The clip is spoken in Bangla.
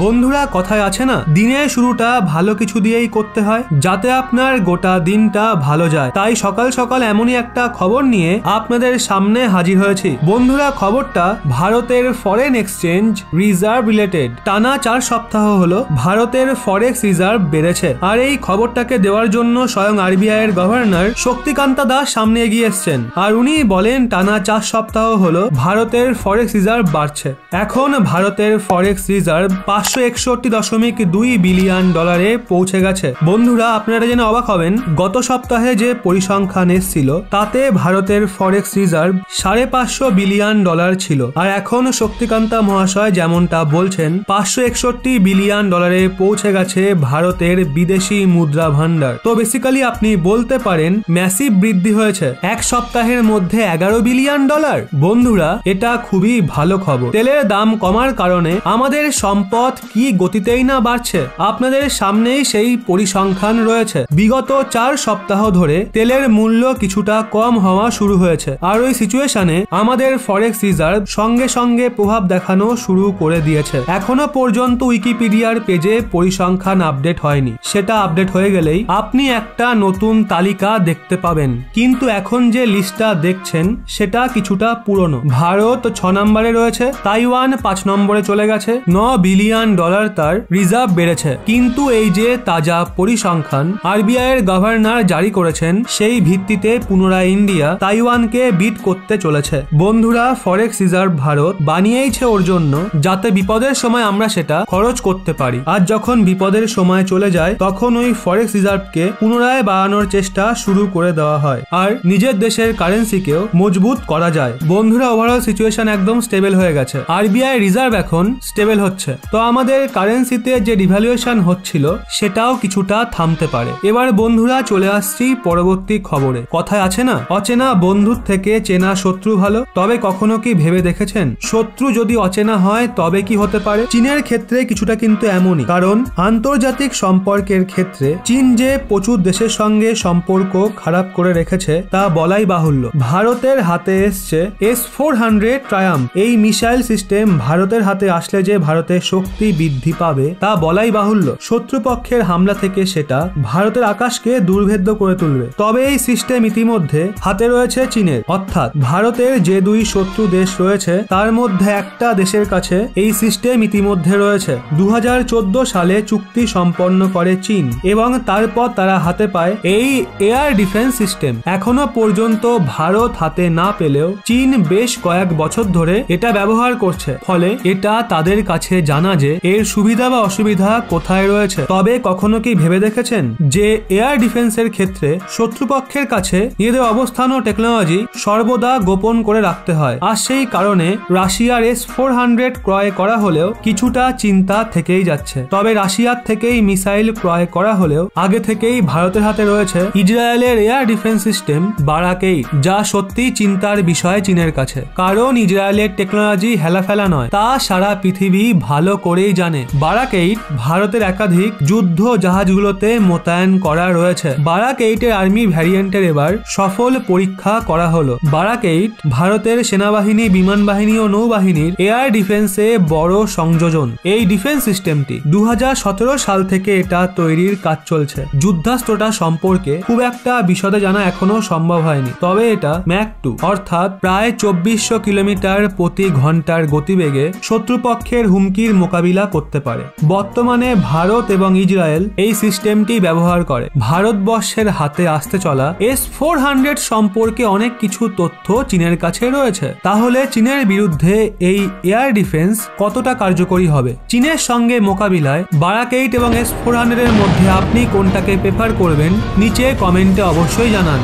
বন্ধুরা, কথায় আছে না, দিনের শুরুটা ভালো কিছু দিয়েই করতে হয় যাতে আপনার গোটা দিনটা ভালো যায়। তাই সকাল সকাল এমনই একটা খবর নিয়ে আপনাদের সামনে হাজির হয়েছি। বন্ধুরা, খবরটা ভারতের ফরেন এক্সচেঞ্জ রিজার্ভ রিলেটেড। টানা 4 সপ্তাহ হলো ভারতের ফরেক্স রিজার্ভ বেড়েছে। আর এই খবরটাকে দেওয়ার জন্য স্বয়ং আরবিআই এর গভর্নর শক্তিকান্তা দাস সামনে এগিয়ে এসছেন। আর উনি বলেন টানা 4 সপ্তাহ হলো ভারতের ফরেক্স রিজার্ভ বাড়ছে। এখন ভারতের ফরেক্স রিজার্ভ 561.2 বিলিয়ন ডলারে পৌঁছে গেছে। বন্ধুরা, আপনারা জেনে অবাক হবেন, গত সপ্তাহে যে পরিসংখ্যান এসেছিল তাতে ভারতের ফরেক্স রিজার্ভ 550 বিলিয়ন ডলার ছিল। আর এখন শক্তিকান্তা মহাশয় যেমনটা বলছেন 561 বিলিয়ন ডলারে পৌঁছে গেছে ভারতের বিদেশি মুদ্রা ভান্ডার। তো বেসিক্যালি আপনি বলতে পারেন ম্যাসিভ বৃদ্ধি হয়েছে। এক সপ্তাহের মধ্যে 11 বিলিয়ন ডলার। বন্ধুরা, এটা খুবই ভালো খবর। তেলের দাম কমার কারণে আমাদের সম্পদ কি গতিতেই না বাড়ছে। আপনাদের সামনেই সেই পরিসংখ্যান রয়েছে। বিগত 4 সপ্তাহ ধরে তেলের মূল্য কিছুটা কম হওয়া শুরু হয়েছে। আর ওই সিচুয়েশনে আমাদের ফরেক্স রিজার্ভ সঙ্গে সঙ্গে প্রভাব দেখানো শুরু করে দিয়েছে। এখনো পর্যন্ত উইকিপিডিয়ার পেজে পরিসংখ্যান আপডেট হয়নি। সেটা আপডেট হয়ে গেলেই আপনি একটা নতুন তালিকা দেখতে পাবেন। কিন্তু এখন যে লিস্টটা দেখছেন সেটা কিছুটা পুরনো। ভারত 6 নম্বরে রয়েছে, তাইওয়ান 5 নম্বরে চলে গেছে। 9 বিলিয়ন ডলার তার রিজার্ভ বেড়েছে। কিন্তু এই যে তাজা পরিসংখ্যান আরবিআই এর গভর্নর জারি করেছেন, সেই ভিত্তিতে পুনরায় ইন্ডিয়া তাইওয়ানকে বিট করতে চলেছে। বন্ধুরা, ফরেক্স রিজার্ভ ভারত বানিয়েইছে ওর জন্য যাতে বিপদের সময় আমরা সেটা খরচ করতে পারি। আর যখন বিপদের সময় চলে যায় তখন ওই ফরেক্স রিজার্ভকে পুনরায় বাড়ানোর চেষ্টা শুরু করে দেওয়া হয় আর নিজের দেশের কারেন্সিকেও মজবুত করা যায়। বন্ধুরা, ওভারঅল সিচুয়েশন একদম স্টেবল হয়ে গেছে। আরবিআই রিজার্ভ এখন স্টেবল হচ্ছে। তো আমাদের কারেন্সিতে যে ডিভ্যালুয়েশন হচ্ছিল সেটাও কিছুটা থামতে পারে। এবার বন্ধুরা চলে আসছি পরবর্তী খবরে। কথায় আছে না, অচেনা বন্ধুর থেকে চেনা শত্রু ভালো। তবে কখনো কি ভেবে দেখেছেন শত্রু যদি অচেনা হয় তবে কি হতে পারে? চীনের ক্ষেত্রে কিছুটা কিন্তু এমনই। কারণ আন্তর্জাতিক সম্পর্কের ক্ষেত্রে চীন যে প্রচুর দেশের সঙ্গে সম্পর্ক খারাপ করে রেখেছে তা বলাই বাহুল্য। ভারতের হাতে এসছে S-400 ট্রায়াম্প। এই মিসাইল সিস্টেম ভারতের হাতে আসলে যে ভারতের শক্তি বৃদ্ধি পাবে তা বলাই বাহুল্য। শত্রুপক্ষের হামলা থেকে সেটা ভারতের আকাশকে দুর্ভেদ্য করে তুলবে। তবে এই সিস্টেম ইতিমধ্যে হাতে রয়েছে চীনের। অর্থাৎ ভারতের যে 2 শত্রু দেশ রয়েছে তার মধ্যে একটা দেশের কাছে এই সিস্টেম ইতিমধ্যে রয়েছে। 2014 সালে চুক্তি সম্পন্ন করে চীন এবং তারপর তারা হাতে পায় এই এয়ার ডিফেন্স সিস্টেম। এখনো পর্যন্ত ভারত হাতে না পেলেও চীন বেশ কয়েক বছর ধরে এটা ব্যবহার করছে। ফলে এটা তাদের কাছে জানা যে এর সুবিধা বা অসুবিধা কোথায় রয়েছে। তবে কখনো কি ভেবে দেখেছেন যে এয়ার ডিফেন্সের ক্ষেত্রে শত্রুপক্ষের কাছে নিজেদের অবস্থান ও টেকনোলজি সর্বদা গোপন করে রাখতে হয়। আর সেই কারণে রাশিয়ার S-400 ক্রয় করা হলেও কিছুটা চিন্তা থেকেই যাচ্ছে। তবে রাশিয়ার থেকেই মিসাইল ক্রয় করা হলেও আগে থেকেই ভারতের হাতে রয়েছে ইসরায়েলের এয়ার ডিফেন্স সিস্টেম বারাক-8, যা সত্যি চিন্তার বিষয় চীনের কাছে। কারণ ইসরায়েলের টেকনোলজি হেলাফেলা নয়, তা সারা পৃথিবী ভালো করেই জানে। বারাক-8 ভারতের একাধিক যুদ্ধ জাহাজগুলোতে মোতায়েন করা রয়েছে। বারাক-8 এর আর্মি ভ্যারিয়েন্টের এবার সফল পরীক্ষা করা হলো। বারাক-8 ভারতের সেনাবাহিনী, বিমান বাহিনী ও নৌবাহিনীর এয়ার ডিফেন্সে বড় সংযোজন। এই ডিফেন্স সিস্টেমটি 2017 সাল থেকে এটা তৈরির কাজ চলছে। যুদ্ধাস্ত্রটা সম্পর্কে খুব একটা বিশদে জানা এখনো সম্ভব হয়নি। তবে এটা ম্যাক 2 অর্থাৎ প্রায় 2400 কিলোমিটার প্রতি ঘন্টার গতিবেগে শত্রুপক্ষের হুমকির মোকাবিলা করতে পারে। বর্তমানে ভারত এবং ইসরায়েল এই সিস্টেমটি ব্যবহার করে। ভারতবর্ষের হাতে আসতে চলা S-400 সম্পর্কে অনেক কিছু তথ্য চীনের কাছে রয়েছে। তাহলে চীনের বিরুদ্ধে এই এয়ার ডিফেন্স কতটা কার্যকরী হবে? চীনের সঙ্গে মোকাবিলায় বারাক-8 এবং S-400 এর মধ্যে আপনি কোনটাকে প্রেফার করবেন নিচে কমেন্টে অবশ্যই জানান।